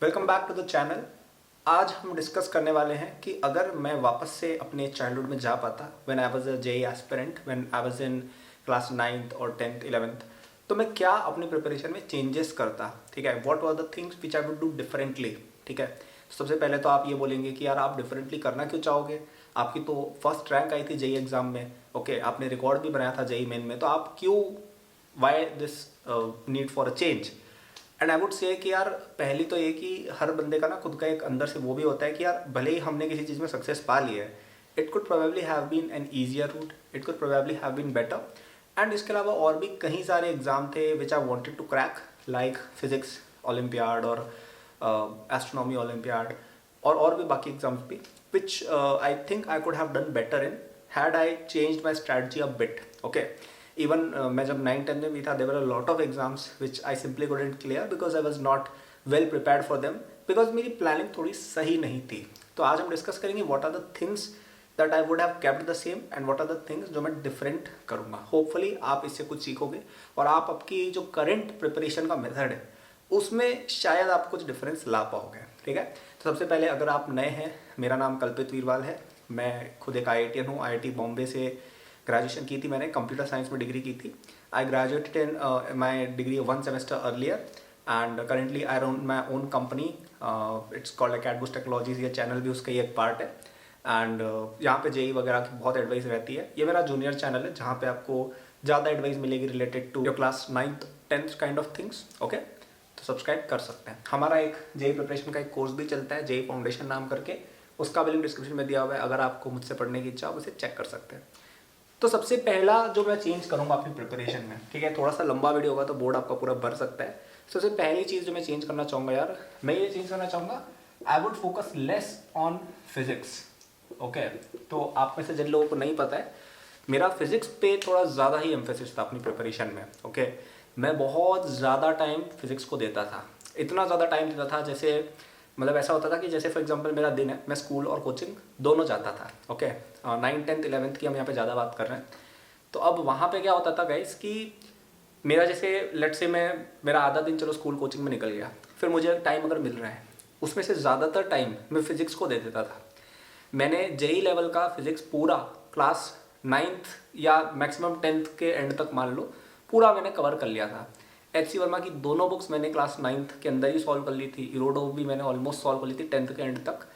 Welcome back to the channel. आज हम discuss करने वाले हैं कि अगर मैं वापस से अपने चाइल्डहुड में जा पाता when I was a JEE aspirant, when I was in class 9th और 10th 11th, तो मैं क्या अपनी प्रिपरेशन में चेंजेस करता। ठीक है, what were the things which I would do differently. ठीक है, सबसे पहले तो आप ये बोलेंगे कि यार आप डिफरेंटली करना क्यों चाहोगे, आपकी तो फर्स्ट रैंक आई थी जेई एग्जाम में। ओके, आपने रिकॉर्ड भी बनाया था जेई मेन में, तो आप क्यों, why this need for a change. And I would say कि यार पहली तो ये कि हर बंदे का ना खुद का एक अंदर से वो भी होता है कि यार भले ही हमने किसी चीज़ में सक्सेस पा ली है, it could probably have been an easier route, it could probably have been better. And इसके अलावा और भी कई सारे एग्जाम थे which I wanted to crack, like physics olympiad और एस्ट्रोनॉमी ओलम्पियाड, और भी बाकी एग्जाम्स भी which I think I could have done better in had I changed my strategy a bit. Okay, even मैं जब 9th 10th में भी था, there were a lot of exams which I simply couldn't clear because I was not well prepared for them, because मेरी planning थोड़ी सही नहीं थी। तो आज हम डिस्कस करेंगे what are the things that I would have kept the same and what are the things जो मैं डिफरेंट करूँगा। होपफुली आप इससे कुछ सीखोगे और आप आपकी जो करंट प्रिपरेशन का मेथड है उसमें शायद आप कुछ डिफरेंस ला पाओगे। ठीक है, तो सबसे पहले अगर आप नए हैं, मेरा नाम कल्पित वीरवाल है। मैं खुद एक IITian हूँ, IIT बॉम्बे से ग्रेजुएशन की थी मैंने, कंप्यूटर साइंस में डिग्री की थी। I graduated in my degree 1 semester earlier and currently I run my own company, it's called Acad Boost Technologies. ये चैनल भी उसका ही एक पार्ट है एंड यहाँ पे जेई वगैरह की बहुत एडवाइस रहती है। ये मेरा जूनियर चैनल है जहाँ पे आपको ज़्यादा एडवाइस मिलेगी related to your class 9th 10th kind of things. Okay, तो सब्सक्राइब कर सकते हैं। हमारा एक जेई प्रिपरेशन का एक कोर्स भी चलता है, जेई फाउंडेशन नाम करके, उसका भी लिंक डिस्क्रिप्शन में दिया हुआ है। अगर आपको मुझसे पढ़ने की इच्छा हो उसे चेक कर सकते हैं। तो सबसे पहला जो मैं चेंज करूंगा अपनी प्रिपरेशन में, ठीक है, थोड़ा सा लंबा वीडियो होगा तो बोर्ड आपका पूरा भर सकता है। सबसे पहली चीज़ जो मैं चेंज करना चाहूँगा यार, मैं ये चेंज करना चाहूँगा, आई would focus less on physics. Okay, तो आप में से जिन लोगों को नहीं पता है, मेरा फिजिक्स पे थोड़ा ज़्यादा ही एम्फेसिस था अपनी प्रिपरेशन में। ओके, मैं बहुत ज़्यादा टाइम फिजिक्स को देता था, इतना ज़्यादा टाइम देता था जैसे, मतलब ऐसा होता था कि जैसे फॉर एग्जांपल मेरा दिन है, मैं स्कूल और कोचिंग दोनों जाता था। ओके, 9th 10th 11th की हम यहाँ पे ज़्यादा बात कर रहे हैं। तो अब वहाँ पे क्या होता था गाइस कि मेरा जैसे लेट से मेरा आधा दिन चलो स्कूल कोचिंग में निकल गया, फिर मुझे टाइम अगर मिल रहा है उसमें से ज़्यादातर टाइम मैं फिजिक्स को दे देता था। मैंने जेई लेवल का फिजिक्स पूरा क्लास 9th या मैक्सिमम 10th के एंड तक मान लो पूरा मैंने कवर कर लिया था। HC वर्मा की दोनों बुक्स मैंने क्लास 9th के अंदर ही सॉल्व कर ली थी। इरोडोव भी मैंने ऑलमोस्ट सॉल्व कर ली थी 10th के एंड तक।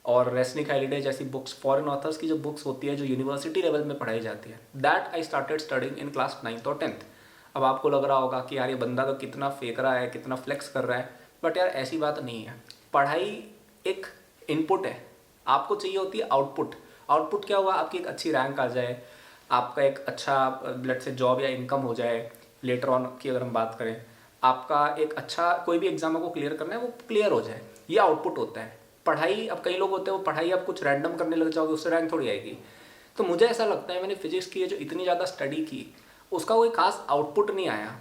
और रेस्निक हाइलिडे जैसी बुक्स, फॉरेन ऑथर्स की जो बुक्स होती है जो यूनिवर्सिटी लेवल में पढ़ाई जाती है, that I started studying in class 9th और 10th। अब आपको लग रहा होगा कि यार ये बंदा तो कितना फेंक रहा है, कितना फ्लेक्स कर रहा है, बट यार ऐसी बात नहीं है। पढ़ाई एक इनपुट है, आपको चाहिए होती है आउटपुट। आउटपुट क्या हुआ, आपकी एक अच्छी रैंक आ जाए, आपका एक अच्छा लेट से जॉब या इनकम हो जाए, लेटर ऑन की अगर हम बात करें, आपका एक अच्छा कोई भी एग्जाम आपको क्लियर करना है वो क्लियर हो जाए, ये आउटपुट होता है। पढ़ाई, अब कई लोग होते हैं वो पढ़ाई आप कुछ रैंडम करने लग जाओगे, उससे रैंक थोड़ी आएगी। तो मुझे ऐसा लगता है मैंने फिजिक्स की जो इतनी ज़्यादा स्टडी की उसका कोई खास आउटपुट नहीं आया,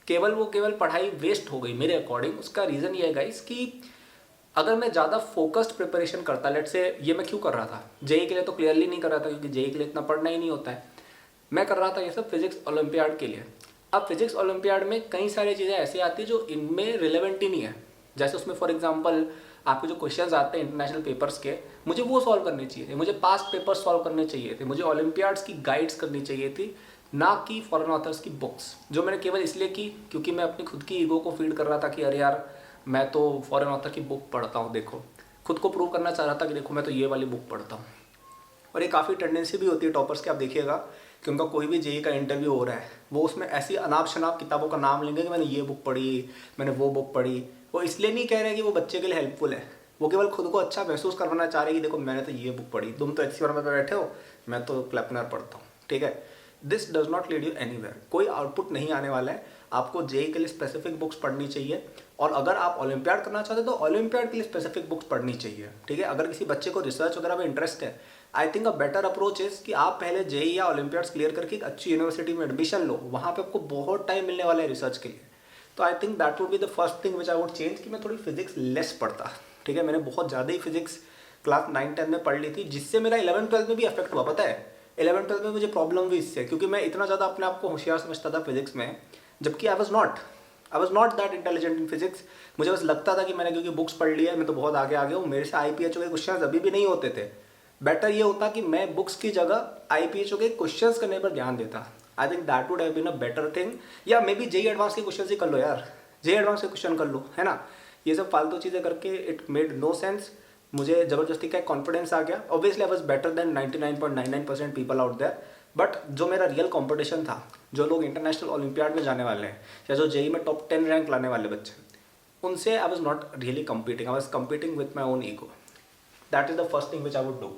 केवल पढ़ाई वेस्ट हो गई मेरे अकॉर्डिंग। उसका रीज़न ये है गाइस कि अगर मैं ज़्यादा फोकस्ड प्रिपरेशन करता, लेट से ये मैं क्यों कर रहा था, जेई के लिए तो क्लियरली नहीं कर रहा था क्योंकि जेई के लिए इतना पढ़ना ही नहीं होता है। मैं कर रहा था ये सब फिजिक्स ओलंपियाड के लिए। अब फिजिक्स ओलंपियाड में कई सारी चीज़ें ऐसी आती है जो इनमें रिलेवेंट ही नहीं है। जैसे उसमें फॉर एग्जांपल आपके जो क्वेश्चंस आते हैं इंटरनेशनल पेपर्स के, मुझे वो सॉल्व करने चाहिए थे, मुझे पास्ट पेपर्स सॉल्व करने चाहिए थे, मुझे ओलंपियाड्स की गाइड्स करनी चाहिए थी, ना कि फॉरेन ऑथर्स की बुक्स, जो मैंने केवल इसलिए की क्योंकि मैं अपनी खुद की ईगो को फीड कर रहा था कि अरे यार मैं तो फॉरेन ऑथर की बुक पढ़ता हूँ, देखो, खुद को प्रूव करना चाह रहा था कि देखो मैं तो ये वाली बुक पढ़ता हूँ। और ये काफ़ी टेंडेंसी भी होती है टॉपर्स की, आप देखिएगा कि उनका कोई भी जेई का इंटरव्यू हो रहा है, वो उसमें ऐसी अनाप शनाप किताबों का नाम लेंगे कि मैंने ये बुक पढ़ी, मैंने वो बुक पढ़ी। वो इसलिए नहीं कह रहे कि वो बच्चे के लिए हेल्पफुल है, वो केवल खुद को अच्छा महसूस करवाना चाह रहे हैं कि देखो मैंने तो ये बुक पढ़ी, तुम तो HC वर्मा पे बैठे हो, मैं तो क्लेपनर पढ़ता हूँ। ठीक है, this does not lead you anywhere, कोई आउटपुट नहीं आने वाला है। आपको जेई के लिए स्पेसिफिक बुक्स पढ़नी चाहिए, और अगर आप ओलंपियाड करना चाहते हो तो ओलंपियाड के लिए स्पेसिफिक बुक्स पढ़नी चाहिए। ठीक है, अगर किसी बच्चे को रिसर्च वगैरह में इंटरेस्ट है, I think a better approach is कि आप पहले जेई या ओलंपियाड्स क्लियर करके एक अच्छी यूनिवर्सिटी में एडमिशन लो, वहाँ पे आपको बहुत टाइम मिलने वाला है रिसर्च के लिए। तो I think that would be the first thing which I would change, कि मैं थोड़ी फिजिक्स लेस पढ़ता। ठीक है, मैंने बहुत ज़्यादा ही फिजिक्स क्लास 9th 10th में पढ़ ली थी, जिससे मेरा 11th 12th में भी अफेक्ट हुआ। पता है 11th 12th में मुझे प्रॉब्लम हुई इससे, क्योंकि मैं इतना ज़्यादा अपने आप को होशियार समझता था फिजिक्स में, जबकि आई was not. I was not that intelligent in physics. मुझे बस लगता था कि मैंने क्योंकि बुक्स पढ़ लिया है मैं तो बहुत आगे आ गया हूँ, मेरे से IPHO के क्वेश्चन अभी भी नहीं होते थे। बेटर ये होता कि मैं बुक्स की जगह IPHO के क्वेश्चंस करने पर ध्यान देता। I think that would have been a better thing. या मे बी जेई एडवांस के क्वेश्चन ही कर लो यार, जेई एडवांस के क्वेश्चन कर लो, है ना। ये सब फालतू चीज़ें करके इट मेड नो सेंस। मुझे ज़बरदस्ती का कॉन्फिडेंस आ गया। Obviously I was better than 99.99% people out there, but जो मेरा रियल कंपटीशन था, जो लोग इंटरनेशनल ओलंपियाड में जाने वाले हैं या जो जेई में टॉप 10 रैंक लाने वाले बच्चे, उनसे I was not really competing, I was competing with my own ego. That is the first thing which I would do.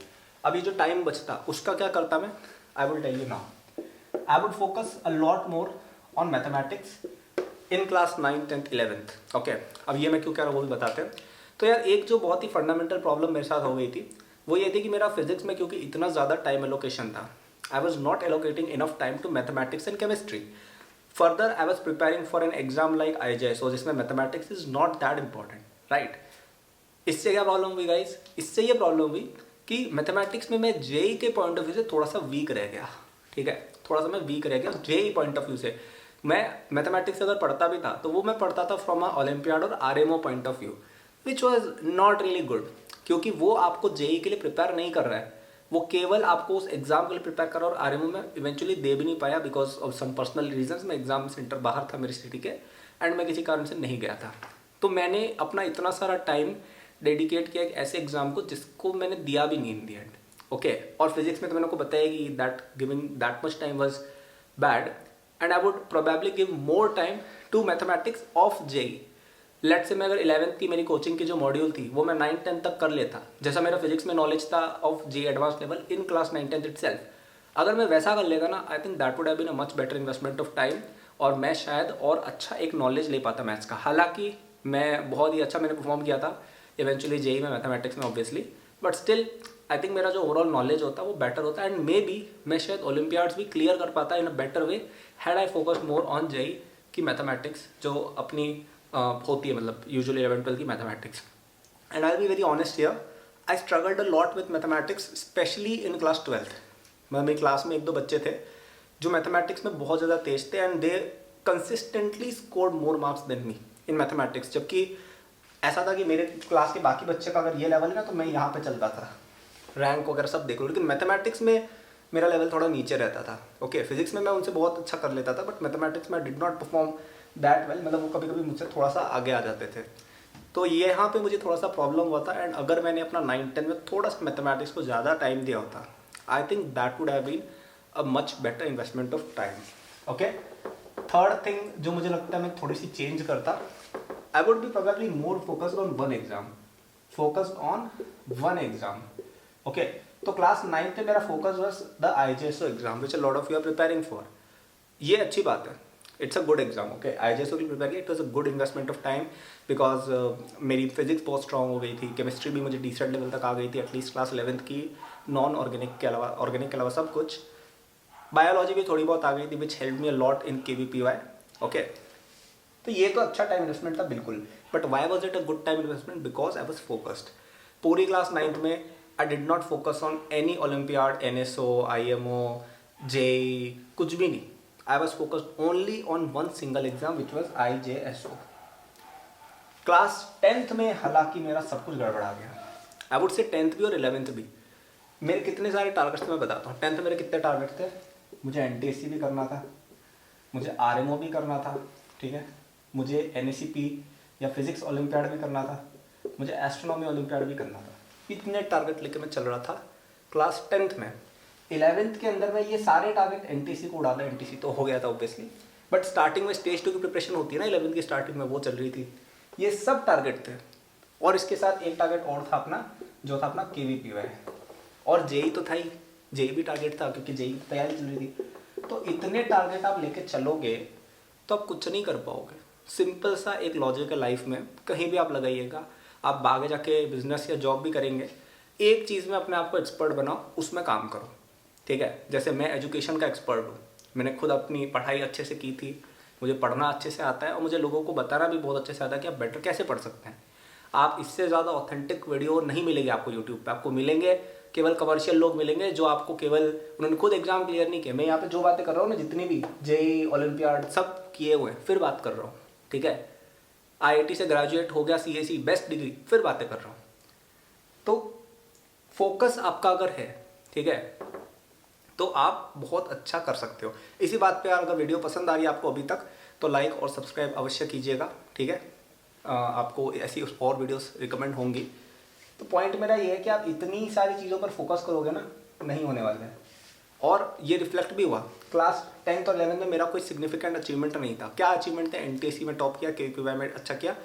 अभी जो टाइम बचता उसका क्या करता मैं, I will tell you now. I would focus a lot more on mathematics in class 9th 10th 11th। Okay, अब ये मैं क्यों कह रहा हूँ वो भी बताते हैं। तो यार एक जो बहुत ही फंडामेंटल प्रॉब्लम मेरे साथ हो गई थी वो ये थी कि मेरा फिजिक्स में क्योंकि इतना ज़्यादा टाइम एलोकेशन था, I was not allocating enough time to mathematics and chemistry. Further I was preparing for an exam like IJSO जिसमें mathematics is not that important, right. इससे क्या प्रॉब्लम हुई गाइस, इससे ये प्रॉब्लम हुई कि मैथमेटिक्स में मैं जेई के पॉइंट ऑफ व्यू से थोड़ा सा वीक रह गया, ठीक है, थोड़ा सा मैं वीक रह गया जेई पॉइंट ऑफ व्यू से। मैं मैथमेटिक्स अगर पढ़ता भी था तो वो मैं पढ़ता था फ्रॉम अ ओलंपियाड और RMO point of view, which was not really good, क्योंकि वो आपको जेई के लिए प्रिपेयर नहीं कर रहा है, वो केवल आपको उस एग्जाम के लिए प्रिपेयर कर रहा है। और RMO में इवेंचुअली दे भी नहीं पाया because of some personal reasons. मैं एग्जाम सेंटर बाहर था मेरी सिटी के एंड मैं किसी कारण से नहीं गया था। तो मैंने अपना इतना सारा टाइम डेडिकेट किया एक ऐसे एग्जाम को जिसको मैंने दिया भी नहीं इन दी एंड। ओके, और फिजिक्स में तो मैंने को बताया कि that giving that much time was bad and I would probably give more time to mathematics of JEE. Let's say मैं अगर 11th की मेरी कोचिंग की जो मॉड्यूल थी वो मैं 9th 10th तक कर लेता, जैसा मेरा फिजिक्स में नॉलेज था of JEE advance level in class 9th 10th itself, अगर मैं वैसा कर लेता ना, I think that would have been a much better investment of time और मैं शायद और अच्छा एक नॉलेज ले पाता मैथ्स का। हालांकि मैं बहुत ही अच्छा मैंने परफॉर्म किया था इवेंचुअली जेई में मैथमेटिक्स में obviously, but still I think मेरा जो ओवरऑल नॉलेज होता है वो बेटर होता है एंड मे बी मैं शायद ओलंपियाड्स भी क्लियर कर पाता in a better way had I focus more on JEE की मैथमेटिक्स जो अपनी होती है, मतलब यूजुअली 11th 12th की mathematics. And I will be very honest here, I struggled a lot with mathematics especially in class 12th। मेरी class में एक दो बच्चे थे जो मैथमेटिक्स में बहुत ज़्यादा तेज थे and they consistently scored more marks than me in mathematics. जबकि ऐसा था कि मेरे क्लास के बाकी बच्चे का अगर ये लेवल है ना तो मैं यहाँ पे चलता था, रैंक वगैरह सब देख लो, लेकिन मैथमेटिक्स में मेरा लेवल थोड़ा नीचे रहता था। ओके, फिजिक्स में मैं उनसे बहुत अच्छा कर लेता था बट मैथमेटिक्स में आई did not perform that well, मतलब वो कभी कभी मुझसे थोड़ा सा आगे आ जाते थे। तो ये यहाँ पे मुझे थोड़ा सा प्रॉब्लम हुआ था एंड अगर मैंने अपना 9th 10th में थोड़ा सा मैथमेटिक्स को ज़्यादा टाइम दिया होता, I think that would have been a much better investment of time. Okay, third thing जो मुझे लगता है मैं थोड़ी सी चेंज करता, I would be probably more focused on one exam, focused on one exam. Okay, तो क्लास 9th में मेरा focus was the IJSO exam which a lot of you are preparing for. ये अच्छी बात है, it's a good exam. Okay, IJSO के लिए prepare किया, it was a good investment of time because मेरी फिजिक्स बहुत स्ट्रॉन्ग हो गई थी, केमिस्ट्री भी मुझे डिसेंट लेवल तक आ गई थी एटलीस्ट क्लास 11th की, नॉन ऑर्गेनिक के अलावा, ऑर्गेनिक के अलावा सब कुछ। बायोलॉजी भी थोड़ी बहुत आ गई थी which help me a lot in KVPY। Okay, तो ये तो अच्छा टाइम इन्वेस्टमेंट था बिल्कुल, but why was it a good time investment, because I was focused. पूरी क्लास 9th में आई did not focus on any olympiad, NSO, IMO, JEE, कुछ भी नहीं। I was focused only on one single exam which was IJSO। Class 10th में हालांकि मेरा सब कुछ गड़बड़ा गया, आई वुड से 10th भी और 11th भी। मेरे कितने सारे टारगेट्स थे मैं बताता हूँ। 10th मेरे कितने टारगेट थे, मुझे NTSC भी करना था, मुझे RMO भी करना था, ठीक है, मुझे NACP या फिजिक्स ओलंपियाड भी करना था, मुझे एस्ट्रोनॉमी ओलंपियाड भी करना था। इतने टारगेट लेके मैं चल रहा था क्लास 10th में। 11th के अंदर में ये सारे टारगेट NTC को डाला, NTC तो हो गया था ऑब्वियसली, बट स्टार्टिंग में स्टेज 2 की प्रिपरेशन होती है ना 11th की स्टार्टिंग में, वो चल रही थी। ये सब टारगेट थे और इसके साथ एक टारगेट और था अपना, जो था अपना KVPY, और जेई तो था ही, जेई भी टारगेट था क्योंकि जेई की तैयारी चल रही थी। तो इतने टारगेट आप लेके चलोगे तो आप कुछ नहीं कर पाओगे। सिंपल सा एक लॉजिक है लाइफ में, कहीं भी आप लगाइएगा, आप आगे जाके बिजनेस या जॉब भी करेंगे, एक चीज़ में अपने आप को एक्सपर्ट बनाओ, उसमें काम करो, ठीक है। जैसे मैं एजुकेशन का एक्सपर्ट हूँ, मैंने खुद अपनी पढ़ाई अच्छे से की थी, मुझे पढ़ना अच्छे से आता है और मुझे लोगों को बताना भी बहुत अच्छे से आता है कि आप बेटर कैसे पढ़ सकते हैं। आप इससे ज़्यादा ऑथेंटिक वीडियो नहीं मिलेंगे आपको यूट्यूब पे, आपको मिलेंगे केवल कमर्शियल लोग मिलेंगे जो आपको केवल, उन्होंने खुद एग्जाम क्लियर नहीं किया। मैं यहाँ पे जो बातें कर रहा हूँ ना, जितनी भी जेई ओलंपियाड सब किए हुए हैं, फिर बात कर रहा हूँ, ठीक है, आईआईटी से ग्रेजुएट हो गया, सीएसी बेस्ट डिग्री, फिर बातें कर रहा हूँ। तो फोकस आपका अगर है, ठीक है, तो आप बहुत अच्छा कर सकते हो। इसी बात पे यार अगर वीडियो पसंद आ रही है आपको अभी तक, तो लाइक और सब्सक्राइब अवश्य कीजिएगा, ठीक है। आपको ऐसी और वीडियोस रिकमेंड होंगी। तो पॉइंट मेरा ये है कि आप इतनी सारी चीज़ों पर फोकस करोगे ना, नहीं होने वाला है। और ये रिफ्लेक्ट भी हुआ। क्लास 10th और 11th में मेरा कोई सिग्निफिकेंट अचीवमेंट नहीं था। क्या अचीवमेंट थे? एनटीएससी में टॉप किया, केपीवाई में अच्छा किया,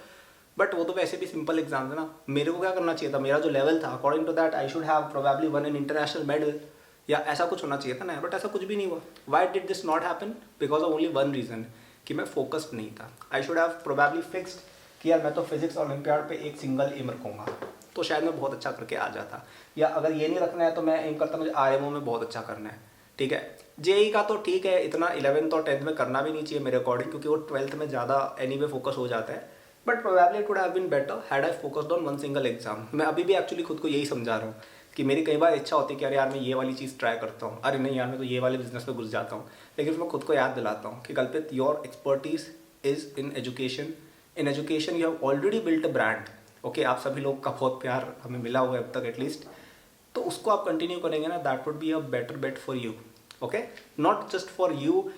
बट वो तो वैसे भी सिंपल एग्जाम था ना। मेरे को क्या करना चाहिए था? मेरा जो लेवल था, according to that I should have probably won an international medal, या ऐसा कुछ होना चाहिए था ना, बट ऐसा कुछ भी नहीं हुआ। Why did this not happen? Because of only one reason, कि मैं फोकस्ड नहीं था। I should have probably fixed कि यार मैं तो फिजिक्स ओलंपियाड पे एक सिंगल एम रखूंगा, तो शायद मैं बहुत अच्छा करके आ जाता। या अगर ये नहीं रखना है तो मैं एम करता मुझे आरएमओ में बहुत अच्छा करना है, ठीक है। जेई का तो ठीक है, इतना 11th और 10th में करना भी नहीं चाहिए मेरे अकॉर्डिंग, क्योंकि वो 12th में ज़्यादा एनीवे फोकस हो जाता है। But probably it would have been better had I focused on one single exam. मैं अभी भी एक्चुअली खुद को यही समझा रहा हूँ कि मेरी कई बार इच्छा होती है कि अरे यार मैं ये वाली चीज़ ट्राई करता हूँ, अरे नहीं यार मैं तो ये वाले बिजनेस में घुस जाता हूँ। लेकिन मैं खुद को याद दिलाता हूँ कि कल्पित, your expertise is in education. In education you have already built a brand. Okay, आप सभी लोग का बहुत प्यार हमें मिला हुआ है अब तक एटलीस्ट, तो उसको आप कंटिन्यू करेंगे ना, that would be a better bet for you. Okay, not just for you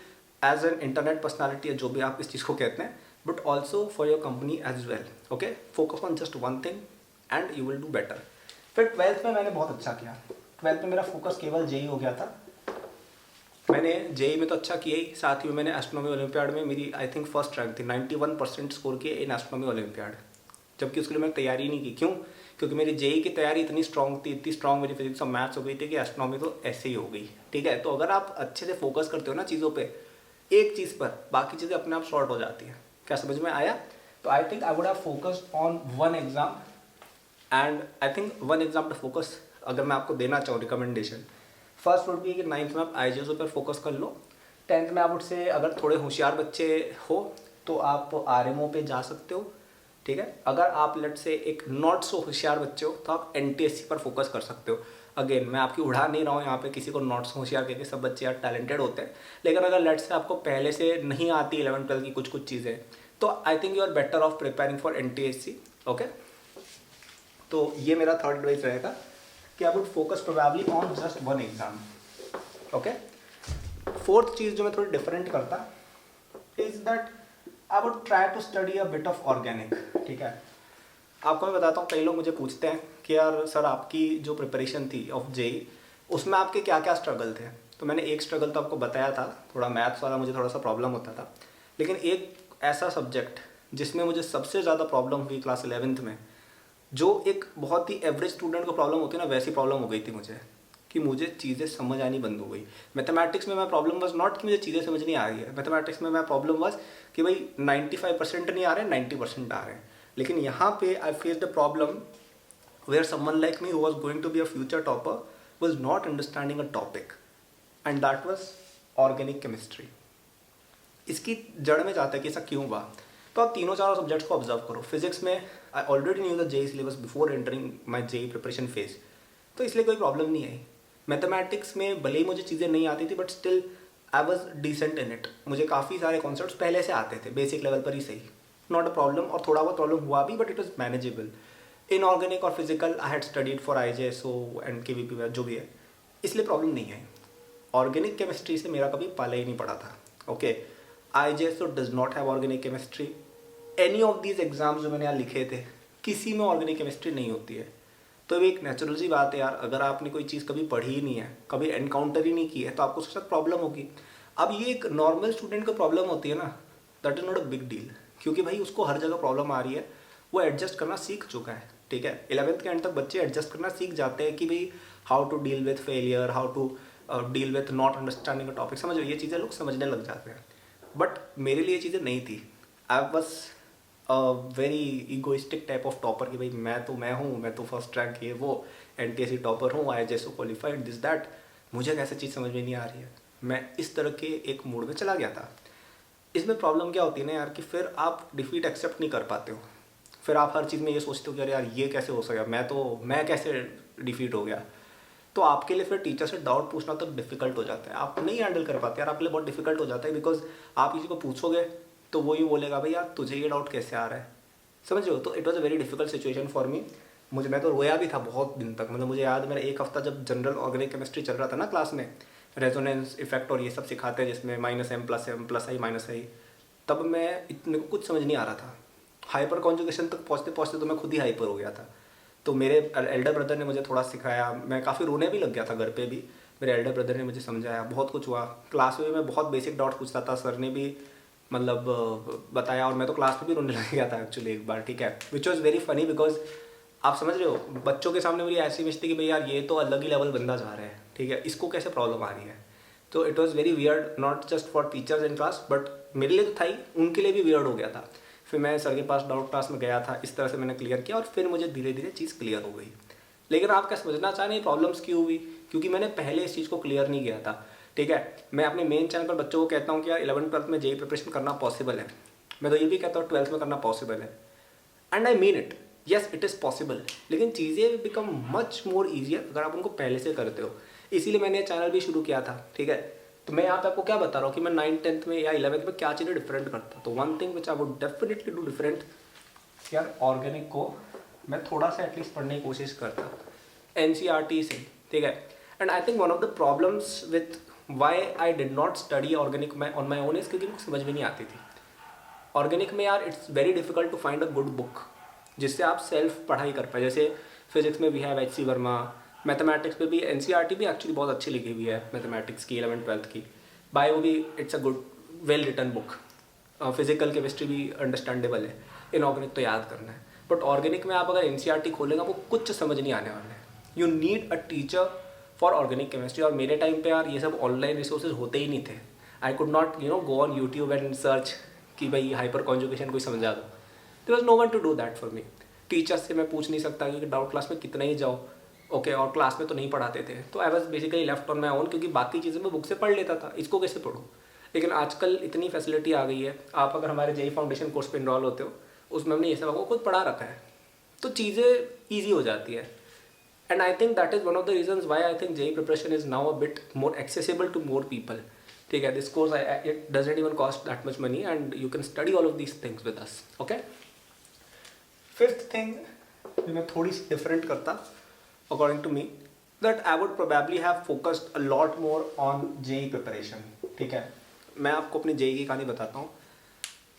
as an internet personality, जो भी आप इस चीज़ को कहते हैं, but also for your company as well. Okay, focus on just one thing and you will do better. फिर 12th में मैंने बहुत अच्छा किया। 12th में मेरा फोकस केवल जेई हो गया था। मैंने जेई में तो अच्छा किया ही, साथ ही में मैंने एस्ट्रोनॉमी ओलंपियाड में मेरी आई थिंक फर्स्ट रैंक थी, 91% स्कोर किए इन एस्ट्रोनॉमी ओलंपियाड। जबकि उसके लिए मैंने तैयारी नहीं की। क्यों? क्योंकि मेरी जेई की तैयारी इतनी स्ट्रॉन्ग थी, इतनी स्ट्रॉन्ग मेरी फिजिक्स और मैथ्स हो गई थी कि एस्ट्रोनॉमी तो ऐसे ही हो गई, ठीक है। तो अगर आप अच्छे से फोकस करते हो ना चीज़ों पे, एक चीज़ पर, बाकी चीज़ें अपने आप शॉर्ट हो जाती हैं। क्या समझ में आया? तो I think I would have focused on one exam, and I think one exam to focus अगर मैं आपको देना चाहूँ रिकमेंडेशन, फर्स्ट वुड बी कि 9th में आप आईजीएस पर फोकस कर लो। 10th में आप उससे अगर थोड़े होशियार बच्चे हो तो आप आरएमओ पे जा सकते हो, ठीक है। अगर आप लेट से एक नॉट सो होशियार बच्चे हो तो आप एनटीएससी पर फोकस कर सकते हो। अगेन मैं आपकी उड़ा नहीं रहा हूँ यहाँ पे किसी को नॉट सो होशियार करके, सब बच्चे यार टैलेंटेड होते हैं। लेकिन अगर लेट से आपको पहले से नहीं आती 11th-12th की कुछ चीज़ें, तो I think you are better off preparing for NTSC. Okay, तो ये मेरा थर्ड एडवाइस रहेगा कि I would focus probably on just one exam. Okay, fourth चीज़ जो मैं थोड़ी डिफरेंट करता is that I would try to study a bit of organic, ठीक है। आपको मैं बताता हूँ, कई लोग मुझे पूछते हैं कि यार सर आपकी जो प्रिपरेशन थी ऑफ जेई, उसमें आपके क्या क्या स्ट्रगल थे। तो मैंने एक स्ट्रगल तो आपको बताया था, थोड़ा मैथ्स वाला मुझे थोड़ा सा प्रॉब्लम होता था। लेकिन एक ऐसा सब्जेक्ट जिसमें मुझे सबसे ज़्यादा प्रॉब्लम हुई क्लास 11th में, जो एक बहुत ही एवरेज स्टूडेंट को प्रॉब्लम होती है ना, वैसी प्रॉब्लम हो गई थी मुझे, कि मुझे चीज़ें समझ आनी बंद हो गई। मैथमेटिक्स में मैं प्रॉब्लम वॉज नॉट कि मुझे चीज़ें समझ नहीं आ रही है, मैथमेटिक्स में मैं प्रॉब्लम वॉज कि भाई 95% नहीं आ रहे, 90% आ रहे हैं। लेकिन यहाँ पे I face the problem where someone like me who was going to be a future topper was not understanding a topic, and that was organic chemistry. इसकी जड़ में जाता है कि ऐसा क्यों हुआ। तो आप तीनों चारों सब्जेक्ट्स को ऑब्जर्व करो। फिजिक्स में I already knew the JEE syllabus before entering my JEE preparation phase, तो इसलिए कोई प्रॉब्लम नहीं आई। मैथमेटिक्स में भले ही मुझे चीज़ें नहीं आती थी, but still I was decent in it. मुझे काफ़ी सारे कॉन्सेप्ट्स पहले से आते थे, बेसिक लेवल पर ही सही, नॉट अ प्रॉब्लम। और थोड़ा बहुत प्रॉब्लम हुआ भी, but it was manageable. In organic और physical I had studied for IJSO and KVP जो भी है, इसलिए प्रॉब्लम नहीं आई। ऑर्गेनिक केमिस्ट्री से मेरा कभी पाला ही नहीं पड़ा था। Okay, IJSO does not have organic chemistry. Any of these exams जो मैंने यहाँ लिखे थे, किसी में ऑर्गेनिक केमिस्ट्री नहीं होती है। तो ये एक नेचुरल सी बात है यार, अगर आपने कोई चीज़ कभी पढ़ी ही नहीं है, कभी एनकाउंटर ही नहीं की है, तो आपको उसके साथ प्रॉब्लम होगी। अब ये एक नॉर्मल स्टूडेंट को प्रॉब्लम होती है ना, that is not a big deal, क्योंकि भाई उसको हर जगह प्रॉब्लम आ रही है, वो एडजस्ट करना सीख चुका है, ठीक है। 11th के एंड तक बच्चे एडजस्ट करना सीख जाते हैं कि भाई how to deal with failure, how to deal with not understanding a topic, समझ ये चीज़ें लोग समझने लग जाते हैं। बट मेरे लिए ये चीज़ें नहीं थी। I was very egoistic type of topper, कि भाई मैं हूँ, मैं तो फर्स्ट रैंक ये वो एनटीएससी टॉपर हूँ, IJSO क्वालिफाइड, दिस दैट, मुझे कैसे चीज़ समझ में नहीं आ रही है। मैं इस तरह के एक मूड में चला गया था। इसमें प्रॉब्लम क्या होती है ना यार, कि फिर आप डिफीट एक्सेप्ट नहीं कर पाते हो। फिर आप हर चीज़ में ये सोचते हो कि अरे यार ये कैसे हो सका, मैं कैसे डिफीट हो गया। तो आपके लिए फिर टीचर से डाउट पूछना तो डिफिकल्ट हो जाता है, आप नहीं हैंडल कर पाते यार, आपके लिए बहुत डिफिकल्ट हो जाता है। बिकॉज आप किसी को पूछोगे तो वो यूँ बोलेगा भाई यार तुझे ये डाउट कैसे आ रहा है, समझ रहे हो। तो it was a very difficult situation for me. मैं तो रोया भी था बहुत दिन तक। मतलब मुझे याद है मेरा एक हफ्ता जब जनरल ऑर्गेनिक केमिस्ट्री चल रहा था ना क्लास में, रेजोनेंस इफेक्ट और ये सब सिखाते हैं जिसमें -m + i -i, तब मेरे को कुछ समझ नहीं आ रहा था। हाइपर कॉन्जुगेशन तक पहुँचते पहुँचते तो मैं खुद ही हाइपर हो गया था। तो मेरे एल्डर ब्रदर ने मुझे थोड़ा सिखाया, मैं काफ़ी रोने भी लग गया था घर पे भी। मेरे एल्डर ब्रदर ने मुझे समझाया, बहुत कुछ हुआ। क्लास में भी मैं बहुत बेसिक डाउट पूछता था, सर ने भी मतलब बताया, और मैं तो क्लास में भी रोने लग गया था एक्चुअली एक बार, ठीक है। Which was very funny because आप समझ रहे हो, बच्चों के सामने मेरी ऐसी इमेज थी कि भाई यार ये तो अलग ही लेवल बंदा जा रहा है, ठीक है, इसको कैसे प्रॉब्लम आ रही है। तो it was very weird, not just for teachers in class but मेरे लिए तो था ही, उनके लिए भी वियर्ड हो गया था। फिर मैं सर के पास डाउट क्लास में गया था, इस तरह से मैंने क्लियर किया और फिर मुझे धीरे धीरे चीज़ क्लियर हो गई। लेकिन आप क्या समझना चाह रहे हैं प्रॉब्लम्स क्यों हुई, क्योंकि मैंने पहले इस चीज़ को क्लियर नहीं किया था, ठीक है। मैं अपने मेन चैनल पर बच्चों को कहता हूँ कि यार 11th-12th में जेई प्रिपरेशन करना पॉसिबल है। मैं तो ये भी कहता हूँ 12th में करना पॉसिबल है, and I mean it, yes it is possible. लेकिन चीज़ें बिकम मच मोर ईजियर अगर आप उनको पहले से करते हो। इसीलिए मैंने चैनल भी शुरू किया था, ठीक है। तो मैं यहाँ पे आपको क्या बता रहा हूँ कि मैं 9th-10th में या 11th में क्या चीज़ें डिफरेंट करता। तो one thing which I would definitely do different, यार ऑर्गेनिक को मैं थोड़ा सा एटलीस्ट पढ़ने की कोशिश करता NCERT से, ठीक है। And I think one of the problems with why I did not study organic on my own is क्योंकि मुझे समझ में नहीं आती थी। ऑर्गेनिक में यार it's very difficult to find a good book जिससे आप सेल्फ पढ़ाई कर पाए। जैसे फिजिक्स में भी है HC वर्मा, मैथमेटिक्स में भी NCERT भी एक्चुअली बहुत अच्छी लिखी हुई है मैथमेटिक्स की 11th-12th की। बायो भी it's a good well written book. Physical chemistry भी अंडरस्टैंडेबल है। इनऑर्गेनिक तो याद करना है, बट ऑर्गेनिक में आप अगर NCERT खोलेंगे वो कुछ समझ नहीं आने वाला है। You need a teacher for organic chemistry. और मेरे टाइम पे यार ये सब ऑनलाइन रिसोर्सेज होते ही नहीं थे। I could not go on YouTube and search कि भाई हाइपर कॉन्जुगेशन कोई समझा दो। There was no one to do that for me. Teachers से मैं पूछ नहीं सकता क्योंकि डाउट क्लास में कितना ही जाओ, ओके, और क्लास में तो नहीं पढ़ाते थे। तो I was basically left on my own, क्योंकि बाकी चीज़ें मैं बुक से पढ़ लेता था, इसको कैसे पढ़ूँ। लेकिन आजकल इतनी फैसिलिटी आ गई है, आप अगर हमारे जेई फाउंडेशन कोर्स पे इनरोल होते हो उसमें हमने ये सब आपको खुद पढ़ा रखा है, तो चीज़ें ईजी हो जाती है। And I think that is one of the reasons why I think JEE preparation is now a bit more accessible to more people, ठीक है। This course it doesn't even cost that much money and you can study all of these things with us, okay. Fifth thing जो मैं थोड़ी सी different करता according to me, that I would probably have focused a lot more on JEE preparation, ठीक है। मैं आपको अपनी जेई की कहानी बताता हूँ।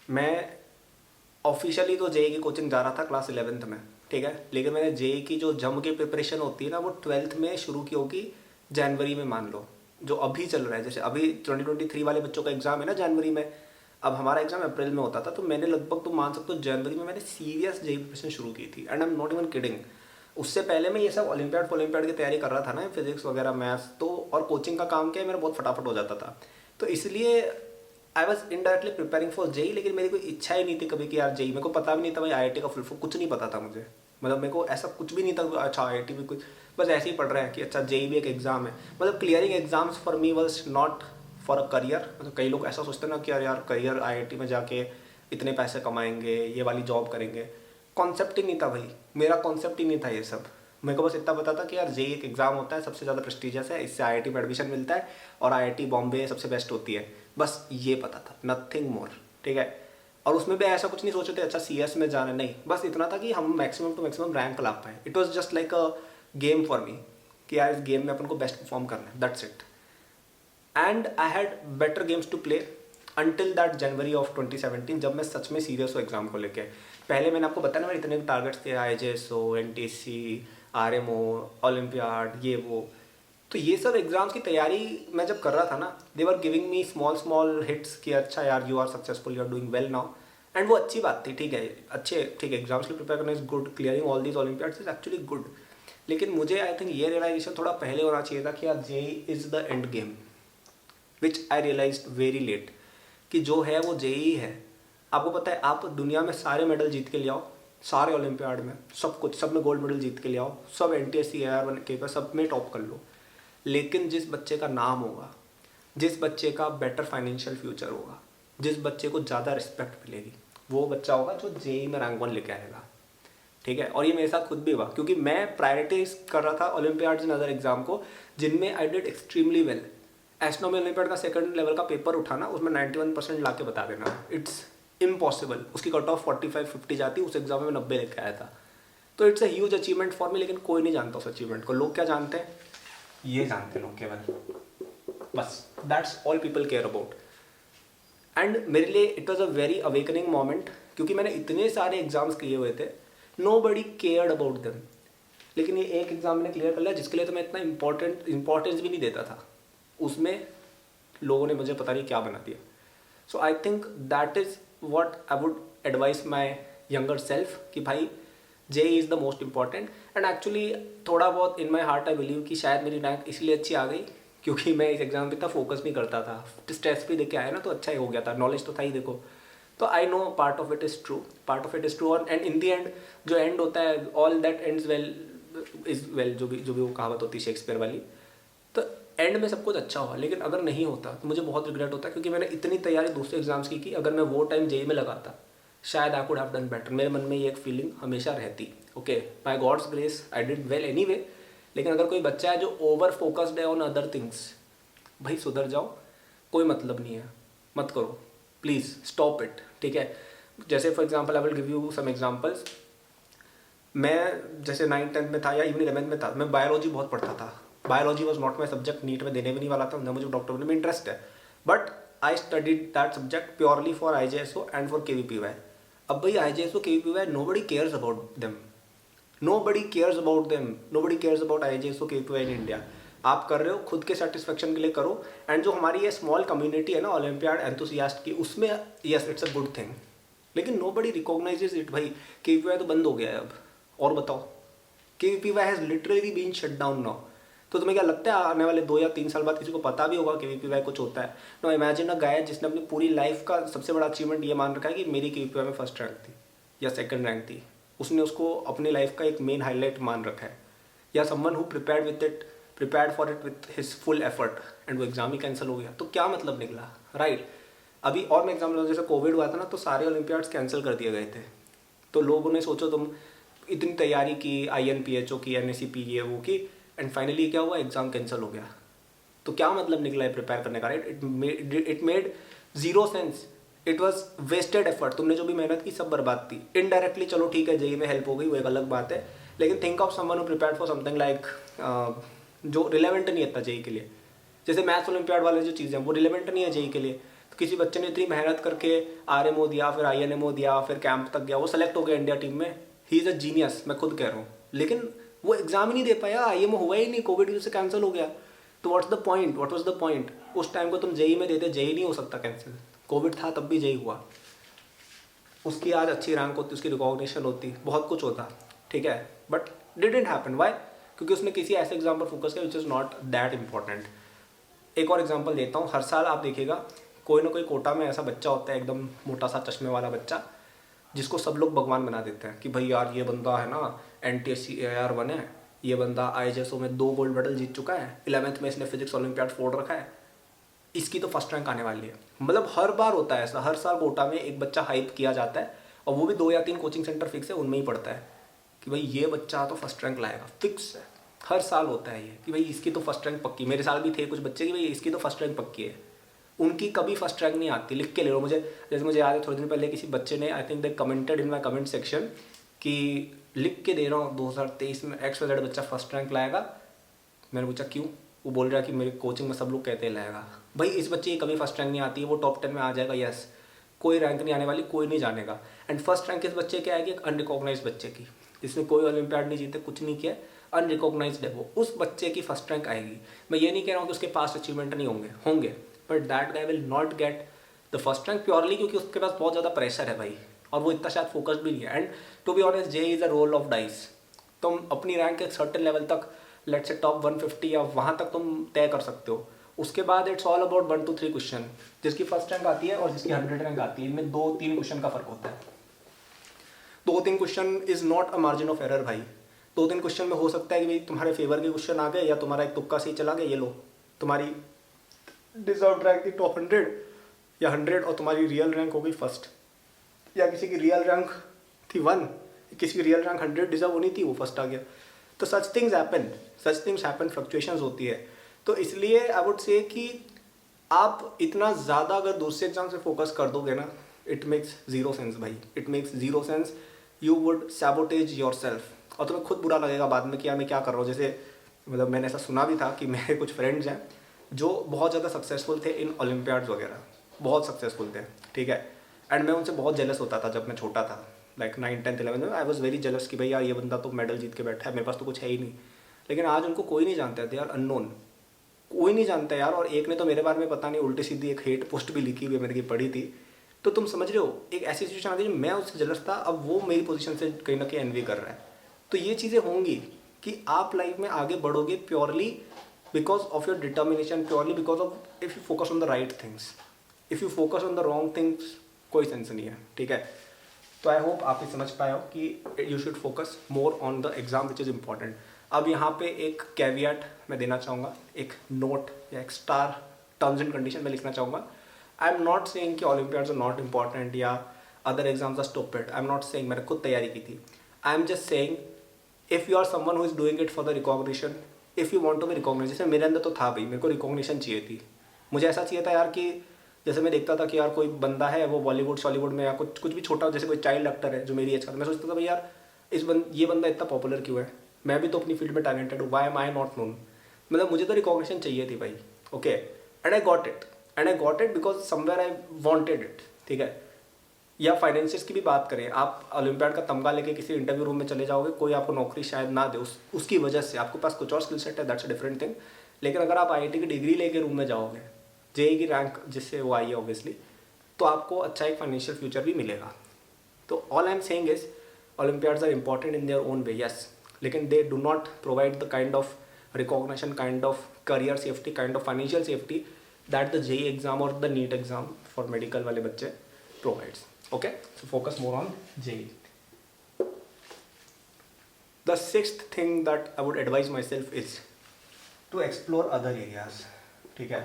मैं ऑफिशियली तो जेई की कोचिंग जा रहा था क्लास 11th में, ठीक है। लेकिन मैंने जेई की जो जम की प्रिपरेशन होती है ना वो 12th में शुरू की होगी, जनवरी में मान लो, जो अभी चल रहा है। जैसे अभी 2023 वाले बच्चों का एग्जाम है ना जनवरी में, अब हमारा एग्जाम अप्रैल में होता था। तो मैंने लगभग तो मान सकते हो जनवरी में मैंने सीरियस जेई प्रिपरेशन शुरू की थी, and I am not even kidding. उससे पहले मैं ये सब ओलंपियाड की तैयारी कर रहा था ना, फिजिक्स वगैरह मैथ्स, तो और कोचिंग का काम क्या है मेरा बहुत फटाफट हो जाता था। तो इसलिए I was indirectly preparing for JEE, लेकिन मेरी कोई इच्छा ही नहीं थी कभी कि यार जेई, मेरे को पता भी नहीं था भाई IIT का फुल फॉर्म, कुछ नहीं पता था मुझे। मतलब मेरे को ऐसा कुछ भी नहीं था अच्छा IIT भी कुछ, बस ऐसे ही पढ़ रहे हैं कि अच्छा जेई भी एक एग्जाम है। मतलब clearing exams for me was not for a career. मतलब कई लोग ऐसा सोचते हैं ना कि यार करियर IIT में जाके इतने पैसे कमाएंगे, ये वाली जॉब करेंगे। कॉन्सेप्ट ही नहीं था भाई, मेरा कॉन्सेप्ट ही नहीं था ये सब। मेरे को बस इतना पता था कि यार जेई एक एग्जाम होता है, सबसे ज़्यादा प्रेस्टिजियस है, इससे IIT में एडमिशन मिलता है और IIT बॉम्बे सबसे बेस्ट होती है, बस ये पता था, नथिंग मोर, ठीक है। और उसमें भी ऐसा कुछ नहीं सोचे थे अच्छा CS में जाना, नहीं, बस इतना था कि हम मैक्सिमम टू मैक्सिमम रैंक ला पाए। It was just like a game for me कि यार इस गेम में अपन को बेस्ट परफॉर्म करना है, that's it. And I had better games to play until that January of 2017, जब मैं सच में सीरियस हूँ एग्जाम को लेके। पहले मैंने आपको बताया ना मेरे इतने भी टारगेट्स थे, IJSO, NTSC, RMO, ओलंपियाड, ये वो। तो ये सब एग्जाम्स की तैयारी मैं जब कर रहा था ना, they were giving me small hits कि अच्छा यार you are successful, you are doing well now, and वो अच्छी बात थी, ठीक है, ठीक है, एग्जाम्स के लिए प्रिपेयर करना is good, clearing all these Olympiads is actually good. लेकिन मुझे आई थिंक ये रियलाइजेशन थोड़ा पहले होना चाहिए था कि यार JEE is the end game, which I realize very late कि जो है वो जेई है। आपको पता है आप दुनिया में सारे मेडल जीत के ले आओ, सारे ओलंपियाड में सब कुछ, सब में गोल्ड मेडल जीत के ले आओ, सब NTSC AR1 के सब में टॉप कर लो, लेकिन जिस बच्चे का नाम होगा, जिस बच्चे का बेटर फाइनेंशियल फ्यूचर होगा, जिस बच्चे को ज़्यादा रिस्पेक्ट मिलेगी, वो बच्चा होगा जो जेई में रैंक 1 लेके आएगा, ठीक है। और ये मेरे साथ खुद भी हुआ क्योंकि मैं प्रायोरिटाइज कर रहा था ओलंपियाड्स इन अदर एग्जाम को जिनमें I did extremely well. Astronomy olympiad का सेकंड लेवल का पेपर उठाना, उसमें 91% ला के बता देना, इट्स इम्पॉसिबल। उसकी कट ऑफ 45-50 जाती, उस एग्जाम में 90 लेके आया था। तो it's a huge achievement for me, लेकिन कोई नहीं जानता उस अचीवमेंट को। लोग क्या जानते हैं, ये जानते हैं लोग केवल, बस that's all people care about. एंड मेरे लिए it was a very awakening moment, क्योंकि मैंने इतने सारे एग्जाम्स किए हुए थे, nobody cared about them, लेकिन ये एक एग्जाम मैंने क्लियर कर लिया जिसके लिए तो मैं इतना इंपॉर्टेंस भी नहीं देता था, उसमें लोगों ने मुझे पता नहीं क्या बना दिया। So I think that is what I would advice my younger self कि भाई JEE is the most important. And actually थोड़ा बहुत इन माई हार्ट आई बिलीव कि शायद मेरी रैंक इसलिए अच्छी आ गई क्योंकि मैं इस एग्जाम पे इतना फोकस नहीं करता था, स्ट्रेस भी देके आया ना, तो अच्छा ही हो गया था, नॉलेज तो था ही देखो। तो I know part of it is true, part of it is true. और एंड इन दी एंड जो एंड होता है, all that ends well is well, जो भी वो कहावत होती है शेक्सपियर वाली। तो एंड में सब कुछ अच्छा हुआ, लेकिन अगर नहीं होता तो मुझे बहुत रिग्रेट होता, क्योंकि मैंने इतनी तैयारी दूसरे एग्जाम्स की कि अगर मैं वो टाइम जेई में लगाता शायद I could have done better. मेरे मन में ये एक फीलिंग हमेशा रहती। Okay, by God's grace I did well anyway. लेकिन अगर कोई बच्चा है जो ओवर फोकस्ड है ऑन अदर थिंग्स, भाई सुधर जाओ, कोई मतलब नहीं है, मत करो, प्लीज़ स्टॉप इट। ठीक है, जैसे for example I will give you some examples. मैं जैसे 9th-10th में था या इवन 11th में था, मैं बायोलॉजी बहुत पढ़ता था। Biology was not my subject, NEET में देने भी नहीं वाला था, ना मुझे डॉक्टर बनने में इंटरेस्ट है, but I studied that subject purely for IJSO and for KVPY। अब भाई IJSO KVPY nobody cares about them, nobody cares about them, nobody cares about IJSO KVPY in India. आप कर रहे हो खुद के सेटिस्फेक्शन के लिए करो। एंड जो हमारी ये स्मॉल कम्युनिटी है ना ओलंपियाड एंथुसियास्ट की, उसमें yes it's a good thing, लेकिन nobody recognizes it। भाई KVPY तो बंद हो गया है अब, और बताओ, KVPY has literally been shut down now. तो तुम्हें क्या लगता है आने वाले 2 या 3 साल बाद किसी को पता भी होगा KVPY कुछ होता है? नो, इमेजिन अ गाय जिसने अपनी पूरी लाइफ का सबसे बड़ा अचीवमेंट ये मान रखा है कि मेरी KVPY में फर्स्ट रैंक थी या सेकंड रैंक थी, उसने उसको अपनी लाइफ का एक मेन हाईलाइट मान रखा है। या someone who prepared for it with his full effort, and वो एग्जाम ही कैंसिल हो गया, तो क्या मतलब निकला, राइट? अभी और मैं एग्जाम्पल, जैसे कोविड हुआ था ना, तो सारे ओलंपियाड्स कैंसिल कर दिए गए थे। तो लोगों ने सोचो, तुम इतनी तैयारी की, INPHO की, NACP ये वो की, एंड फाइनली क्या हुआ, एग्जाम कैंसिल हो गया। तो क्या मतलब निकला है प्रिपेयर करने का, right? It made zero sense, it was wasted effort. तुमने जो भी मेहनत की सब बर्बाद थी। इनडायरेक्टली चलो ठीक है जेई में हेल्प हो गई, वो एक अलग बात है, लेकिन think of someone who prepared for something like जो रिलेवेंट नहीं था जेई के लिए। जैसे मैथ्स ओलंपियाड वाले जो चीज़ें हैं वो रिलेवेंट नहीं है जेई के लिए। तो किसी बच्चे ने इतनी मेहनत करके RMO दिया, फिर INMO दिया, फिर कैंप तक गया, वो सेलेक्ट हो गया इंडिया टीम में, ही इज़ अ जीनियस, मैं खुद कह रहा हूँ, लेकिन वो एग्जाम ही नहीं दे पाया, IMO हुआ ही नहीं, कोविड की वजह से कैंसिल हो गया। तो what's the point, what was the point? उस टाइम को तुम जेई में देते, जेई नहीं हो सकता कैंसिल, कोविड था तब भी जेई हुआ, उसकी आज अच्छी रैंक होती, उसकी रिकॉग्निशन होती, बहुत कुछ होता, ठीक है, बट डिडंट हैपन। व्हाई? क्योंकि उसने किसी ऐसे एग्जाम पर फोकस किया which is not that important. एक और एग्जाम्पल देता हूँ, हर साल आप देखिएगा कोई ना कोई कोटा में ऐसा बच्चा होता है, एकदम मोटा सा चश्मे वाला बच्चा, जिसको सब लोग भगवान बना देते हैं कि भाई यार ये बंदा है ना NTSC-AR1 है, ये बंदा IJSO में 2 गोल्ड मेडल जीत चुका है, 11th में इसने फिजिक्स ओलंपियाड फोड़ रखा है, इसकी तो फर्स्ट रैंक आने वाली है। मतलब हर बार होता है ऐसा, हर साल कोटा में एक बच्चा हाइप किया जाता है, और वो भी 2 या 3 कोचिंग सेंटर फिक्स है, उनमें ही पढ़ता है कि भाई ये बच्चा तो फर्स्ट रैंक लाएगा, फिक्स है, हर साल होता है ये कि भाई इसकी तो फर्स्ट रैंक पक्की। मेरे साल भी थे कुछ बच्चे कि भाई इसकी तो फर्स्ट रैंक पक्की है, उनकी कभी फर्स्ट रैंक नहीं आती। लिख के ले लो, मुझे जैसे मुझे याद है थोड़े दिन पहले किसी बच्चे ने, I think they commented in my comment section कि लिख के दे रहा हूँ 2023 में XYZ बच्चा फर्स्ट रैंक लाएगा। मैंने पूछा क्यों? वो बोल रहा है कि मेरी कोचिंग में सब लोग कहते हैं लाएगा। भाई इस बच्चे की कभी फर्स्ट रैंक नहीं आती है, वो टॉप 10 में आ जाएगा, यस, कोई रैंक नहीं आने वाली, कोई नहीं जानेगा। एंड फर्स्ट रैंक इस बच्चे की आएगी एक अनरिकॉग्नाइज बच्चे की, जिसने कोई ओलंपियाड नहीं जीते, कुछ नहीं किया, अनरिकॉग्नाइज्ड है वो, उस बच्चे की फर्स्ट रैंक आएगी। मैं ये नहीं कह रहा हूँ कि उसके पास अचीवमेंट नहीं होंगे, but that guy will not get the first rank purely क्योंकि उसके पास बहुत ज़्यादा प्रेशर है भाई, और वो इतना शायद फोकस्ड भी नहीं है। And to be honest JEE is a roll of dice. तुम अपनी रैंक एक सर्टेन लेवल तक, लेट्स से टॉप 150 या वहाँ तक तुम तय कर सकते हो, उसके बाद it's all about 1 to 3 question. जिसकी फर्स्ट रैंक आती है और जिसकी 100 रैंक आती है, इनमें 2-3 क्वेश्चन का फर्क होता है। 2-3 question is not a margin of error भाई। 2-3 क्वेश्चन में हो सकता है कि भाई तुम्हारे फेवर के क्वेश्चन आ गए, या तुम्हारा एक तुक्का सही चला गया, ये लो तुम्हारी डिजर्व रैंक थी टॉप 100 या 100 और तुम्हारी रियल रैंक हो गई फर्स्ट, या किसी की रियल रैंक थी 1, किसी की रियल रैंक 100 डिजर्व होनी थी, वो फर्स्ट आ गया। तो सच थिंग्स हैपन, फ्लक्चुएशंस होती है। तो इसलिए आई वुड से कि आप इतना ज़्यादा अगर दूसरे एग्जाम से फोकस कर दोगे ना, इट मेक्स जीरो सेंस भाई, it makes zero sense. You would sabotage your self और तुम्हें खुद बुरा लगेगा बाद में कि यार मैं क्या कर रहा हूँ। जैसे मतलब मैंने ऐसा सुना भी था कि मेरे कुछ फ्रेंड्स हैं जो बहुत ज़्यादा सक्सेसफुल थे इन ओलंपियाड्स वगैरह, बहुत सक्सेसफुल थे, ठीक है। एंड मैं उनसे बहुत जेलस होता था जब मैं छोटा था, लाइक 9, 10, 11 में। आई वॉज वेरी जेलस कि भाई यार ये बंदा तो मेडल जीत के बैठा है, मेरे पास तो कुछ है ही नहीं। लेकिन आज उनको कोई नहीं जानता है, यार अननोन, कोई नहीं जानता यार। और एक ने तो मेरे बारे में पता नहीं उल्टी सीधी एक हेट पोस्ट भी लिखी हुई है, मैंने की पढ़ी थी। तो तुम समझ रहे हो, एक ऐसी सिचुएशन आ गई मैं उससे जेलस था, अब वो मेरी पोजीशन से कहीं ना कहीं एनवी कर रहा है। तो ये चीज़ें होंगी कि आप लाइफ में आगे बढ़ोगे purely because of your determination, purely because of if you focus on the right things. If you focus on the wrong things कोई सेंस नहीं है, ठीक है। तो आई होप आप ये समझ पाए हो कि you should focus more on the exam which is important. अब यहाँ पे एक कैवियट मैं देना चाहूँगा, एक नोट या एक स्टार टर्म्स एंड कंडीशन में लिखना चाहूँगा। आई एम नॉट सेइंग कि ओलंपियाड्स आर नॉट इंपॉर्टेंट या other exams are stupid. I am not saying, मैंने खुद तैयारी की थी। I am just saying if you are someone who is doing it for the recognition, if you want to be recognize, जैसे मेरे अंदर तो था भाई, मेरे को रिकॉग्निशन चाहिए थी। मुझे ऐसा चाहिए था यार कि जैसे मैं देखता था कि यार कोई बंदा है वो बॉलीवुड शॉलीवुड में या कुछ कुछ भी छोटा, जैसे कोई चाइल्ड एक्टर है जो मेरी एज का, मैं सोचता था भाई यार ये बंदा इतना पॉपुलर क्यों है, मैं भी तो अपनी फील्ड में टैलेंटेड हूँ, why am I not known. मतलब मुझे तो रिकॉग्निशन चाहिए थी भाई, okay. And I got it because somewhere I wanted it, ठीक है। या फाइनेंशियल्स की भी बात करें, आप ओलंपियाड का तमगा लेके किसी इंटरव्यू रूम में चले जाओगे, कोई आपको नौकरी शायद ना दे उसकी वजह से, आपके पास कुछ और स्किल सेट है, दैट्स अ डिफरेंट थिंग। लेकिन अगर आप आईआईटी की डिग्री लेके रूम में जाओगे, जेई की रैंक जिससे वो आई है ऑब्वियसली, तो आपको अच्छा एक फाइनेंशियल फ्यूचर भी मिलेगा। तो all I am saying is olympiads are important in their own way, yes, लेकिन they do not provide the kind of recognition, kind of career safety, kind of financial safety that the JEE exam और the NEET exam for medical वाले बच्चे provides. Okay, so focus more on JEE. The sixth thing that I would advise myself is to explore other areas, ठीक है।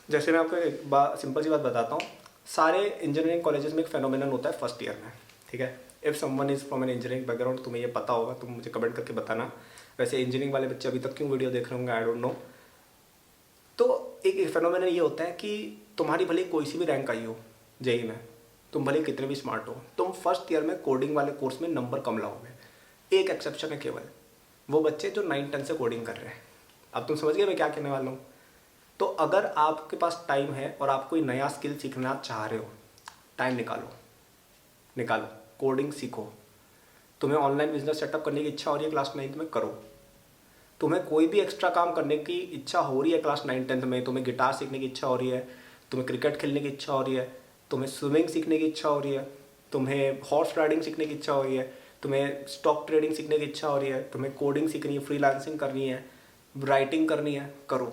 जैसे मैं आपको एक बात, सिंपल सी बात बताता हूँ, सारे इंजीनियरिंग कॉलेजेस में एक फेनोमेनन होता है फर्स्ट ईयर में, ठीक है। If someone is from an engineering background, तुम्हें ये पता होगा, तुम मुझे कमेंट करके बताना। वैसे इंजीनियरिंग वाले बच्चे अभी तक क्यों वीडियो देख रहे होंगे, आई डोंट नो। तो एक फेनोमेनन ये होता है कि तुम्हारी भले कोई सी भी रैंक आई हो जेई में, तुम भले कितने भी स्मार्ट हो, तुम फर्स्ट ईयर में कोडिंग वाले कोर्स में नंबर कम लाओगे। एक एक्सेप्शन है केवल, वो बच्चे जो 9, 10 से कोडिंग कर रहे हैं। अब तुम समझ गए मैं क्या कहने वाला हूँ। तो अगर आपके पास टाइम है और आप कोई नया स्किल सीखना चाह रहे हो, टाइम निकालो, कोडिंग सीखो। तुम्हें ऑनलाइन बिजनेस सेटअप करने की इच्छा हो रही है क्लास 9th में, करो। तुम्हें कोई भी एक्स्ट्रा काम करने की इच्छा हो रही है क्लास 9, 10 में, तुम्हें गिटार सीखने की इच्छा हो रही है, तुम्हें क्रिकेट खेलने की इच्छा हो रही है, तुम्हें स्विमिंग सीखने की इच्छा हो रही है, तुम्हें हॉर्स राइडिंग सीखने की इच्छा हो रही है, तुम्हें स्टॉक ट्रेडिंग सीखने की इच्छा हो रही है, तुम्हें कोडिंग सीखनी है, फ्रीलांसिंग करनी है, राइटिंग करनी है, करो,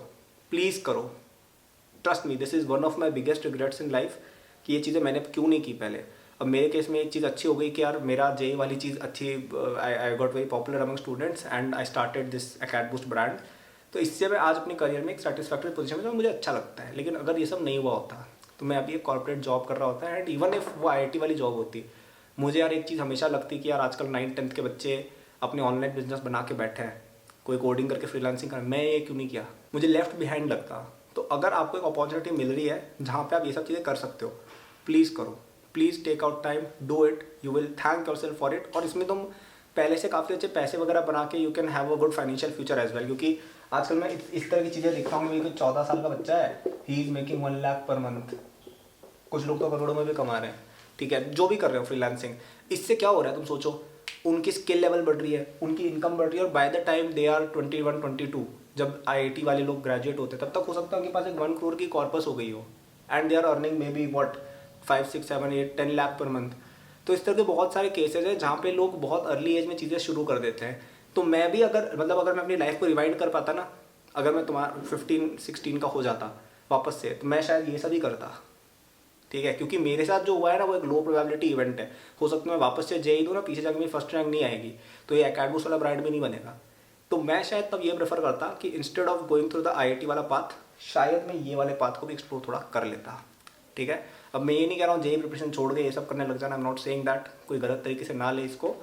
प्लीज़ करो। Trust me, this is one of my biggest regrets in life कि ये चीज़ें मैंने क्यों नहीं की पहले। अब मेरे केस में एक चीज़ अच्छी हो गई कि यार मेरा जेई वाली चीज़ अच्छी, I got very popular among students and I started this AcadBoost brand. तो इससे मैं आज अपने करियर में एक सेटिस्फैक्टरी पोजीशन में, तो मुझे अच्छा लगता है। लेकिन अगर ये सब नहीं हुआ होता तो मैं अभी एक कॉर्पोरेट जॉब कर रहा होता है। एंड इवन इफ वो आईआईटी वाली जॉब होती, मुझे यार एक चीज़ हमेशा लगती कि यार आजकल 9, 10 के बच्चे अपने ऑनलाइन बिजनेस बना के बैठे हैं, कोई कोडिंग करके फ्रीलांसिंग कर, मैं ये क्यों नहीं किया, मुझे लेफ्ट बिहाइंड लगता। तो अगर आपको एक अपॉर्चुनिटी मिल रही है जहाँ पे आप ये सब चीज़ें कर सकते हो, प्लीज़ करो, please take out time, do it, you will thank yourself for it. और इसमें तुम पहले से काफ़ी अच्छे पैसे वगैरह बना के you can have a good financial future as well. क्योंकि आजकल मैं इस तरह की चीज़ें देखता हूँ, मेरी 14 साल का बच्चा है, he is making 1 lakh per month, कुछ लोग तो करोड़ों में भी कमा रहे हैं, ठीक है, जो भी कर रहे हो फ्रीलांसिंग। इससे क्या हो रहा है तुम सोचो, उनकी स्किल लेवल बढ़ रही है, उनकी इनकम बढ़ रही है, और by the time they are 21, 22, जब आईआईटी वाले लोग ग्रेजुएट होते हैं तब तक हो सकता है उनके पास एक 1 करोड़ की कॉर्पस हो गई हो, and they are earning maybe what 5, 6, 7, 8, 10 lakh per month. तो इस तरह के बहुत सारे केसेज हैं जहाँ पे लोग बहुत अर्ली एज में चीज़ें शुरू कर देते हैं। तो मैं भी अगर मैं अपनी लाइफ को रिवाइंड कर पाता ना, अगर मैं तुम्हारा 15, 16 का हो जाता वापस से, तो मैं शायद ये सब ही करता, ठीक है। क्योंकि मेरे साथ जो हुआ है ना, वो एक लो प्रोबेबिलिटी इवेंट है। हो सकता है मैं वापस से जेई दूँ ना, पीछे जाकर मेरी फर्स्ट रैंक नहीं आएगी, तो ये अकेडबूस्ट वाला ब्रांड भी नहीं बनेगा। तो मैं शायद तब ये प्रेफर करता कि instead of going through the IIT वाला पाथ, शायद मैं ये वाले पाथ को भी एक्सप्लोर थोड़ा कर लेता, ठीक है। अब मैं ये नहीं कह रहा हूँ जेई प्रिपरेशन छोड़ के ये सब करने लग जाना, I am not saying that, कोई गलत तरीके से ना ले इसको,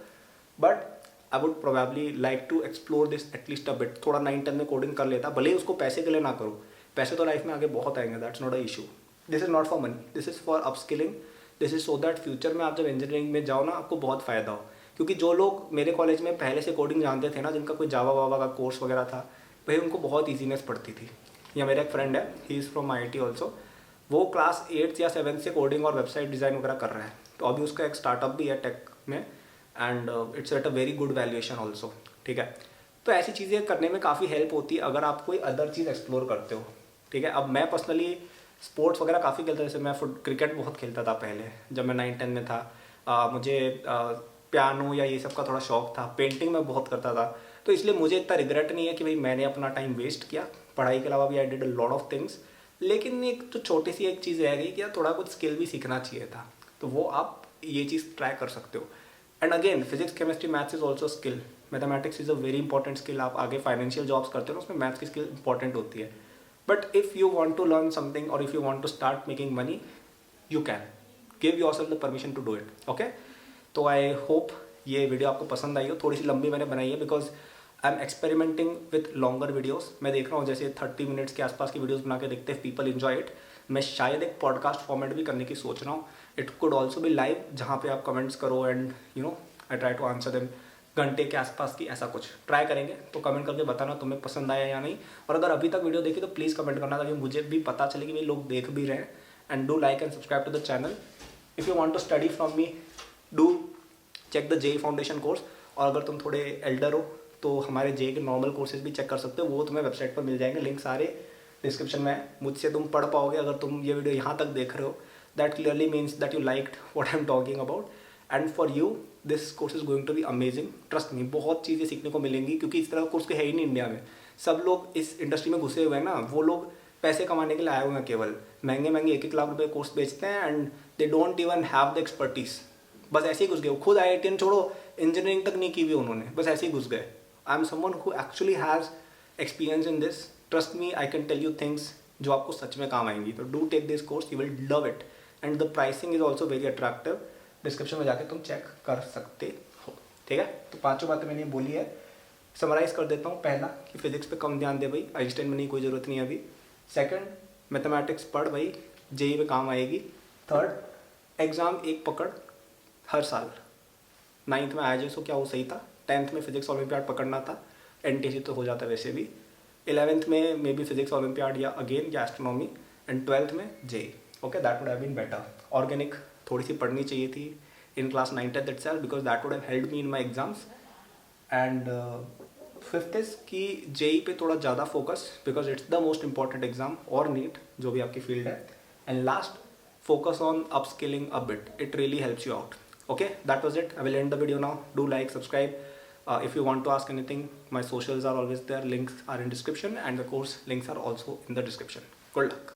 but I would probably like to explore this at least a bit. थोड़ा 9, 10 में कोडिंग कर लेता, भले ही उसको पैसे के लिए ना करूँ, पैसे तो लाइफ में आगे बहुत आएंगे, that's not a issue, this is not for money, this is for upskilling, this is so that future में आप जब इंजीनियरिंग में जाओ ना आपको बहुत फ़ायदा हो। क्योंकि जो लोग मेरे कॉलेज में पहले से कोडिंग जानते थे ना, जिनका कोई जावा वावा का कोर्स वगैरह था, भाई उनको बहुत ईजीनेस पड़ती थी। या मेरा एक फ्रेंड है, he is from IIT also, वो क्लास 8th या 7th से कोडिंग और वेबसाइट डिज़ाइन वगैरह कर रहा है। तो अभी उसका एक स्टार्टअप भी है टेक में, and it's at a very good valuation also. ठीक है, तो ऐसी चीज़ें करने में काफ़ी हेल्प होती है अगर आप कोई अदर चीज़ एक्सप्लोर करते हो। ठीक है, अब मैं पर्सनली स्पोर्ट्स वगैरह काफ़ी खेलता था, जैसे मैं क्रिकेट बहुत खेलता था पहले जब मैं 9th 10th में था। मुझे पियानो या ये सब का थोड़ा शौक था, पेंटिंग मैं बहुत करता था। तो इसलिए मुझे इतना रिग्रेट नहीं है कि भाई मैंने अपना टाइम वेस्ट किया। पढ़ाई के अलावा भी I did a lot of things. लेकिन एक तो छोटी सी एक चीज़ रह गई कि यार थोड़ा कुछ स्किल भी सीखना चाहिए था, तो वो आप ये चीज़ ट्राई कर सकते हो। And again physics chemistry maths is also skill, mathematics is a very important skill. आप आगे फाइनेंशियल जॉब्स करते हो ना, उसमें मैथ्स की स्किल इंपॉर्टेंट होती है। But if you want to learn something और if you want to start making money, you can give yourself the permission to do it. Okay, तो आई होप ये वीडियो आपको पसंद आई हो। थोड़ी सी लंबी मैंने बनाई है because I am experimenting with longer videos. मैं देख रहा हूँ जैसे 30 मिनट्स के आसपास की वीडियोस बना के देखते हैं, पीपल एंजॉय इट। मैं शायद एक पॉडकास्ट फॉर्मेट भी करने की सोच रहा हूँ। It could also be live, जहाँ पे आप कमेंट्स करो and you know I try to answer them. घंटे के आसपास की ऐसा कुछ ट्राई करेंगे, तो कमेंट करके बताना तुम्हें पसंद आया या नहीं। और अगर अभी तक वीडियो देखी तो प्लीज़ कमेंट करना, ताकि मुझे भी पता चले कि भाई लोग देख भी रहे हैं। And do like and subscribe to the channel. If you want to study from me, do check the JEE foundation course. और अगर तुम थोड़े एल्डर हो तो हमारे JEE के नॉर्मल कोर्सेज भी चेक कर सकते हो, वो तुम्हें वेबसाइट पर मिल जाएंगे, लिंक सारे डिस्क्रिप्शन में है। मुझसे तुम पढ़ पाओगे अगर तुम ये वीडियो यहाँ तक देख रहे हो। That clearly means that you liked what I am talking about, and for you this course is going to be amazing. Trust me, बहुत चीज़ें सीखने को मिलेंगी, क्योंकि इस तरह का कोर्स है ही नहीं इंडिया में। सब लोग इस इंडस्ट्री में घुसे हुए हैं ना, वो लोग पैसे कमाने के लिए आए हुए हैं, केवल महंगे महंगे 1-1 लाख रुपए कोर्स बेचते हैं, and they don't even have the expertise. बस ऐसे ही घुस गए, खुद IIT छोड़ो, इंजीनियरिंग तक नहीं की हुई उन्होंने, बस ऐसे ही घुस गए। I am someone who actually has experience in this. Trust me, I can tell you things जो आपको सच में काम आएंगी। तो do take this course, you will love it, and the pricing is also very attractive. Description में जाके तुम चेक कर सकते हो। ठीक है, तो 5 बातें मैंने बोली है, समराइज कर देता हूँ। पहला कि फिजिक्स पे कम ध्यान दे भाई, आइंस्टाइन बनने की कोई ज़रूरत नहीं है अभी। सेकंड, मैथमेटिक्स पढ़ भाई, JEE में काम आएगी। थर्ड, एग्ज़ाम एक पकड़ हर साल। 9th में IISO क्या वो सही था, 10th में फिजिक्स ओलंपियाड पकड़ना था, NTC तो हो जाता है वैसे भी। 11th में मे बी फिजिक्स ओलंपियाड या अगेन या एस्ट्रोनॉमी, एंड 12th में JEE। Okay, that would have been better. Organic थोड़ी सी पढ़नी चाहिए थी in class 9th 10th itself, because that would have helped me in my exams. And 5th is कि JEE पे थोड़ा ज़्यादा focus, because it's the most important exam, और नीट जो भी आपकी फील्ड है। And last, focus on upskilling a bit. It really helps you out. Okay, that was it. I will end the video now. Do like, subscribe. If you want to ask anything, my socials are always there. Links are in description, and the course links are also in the description. Good luck.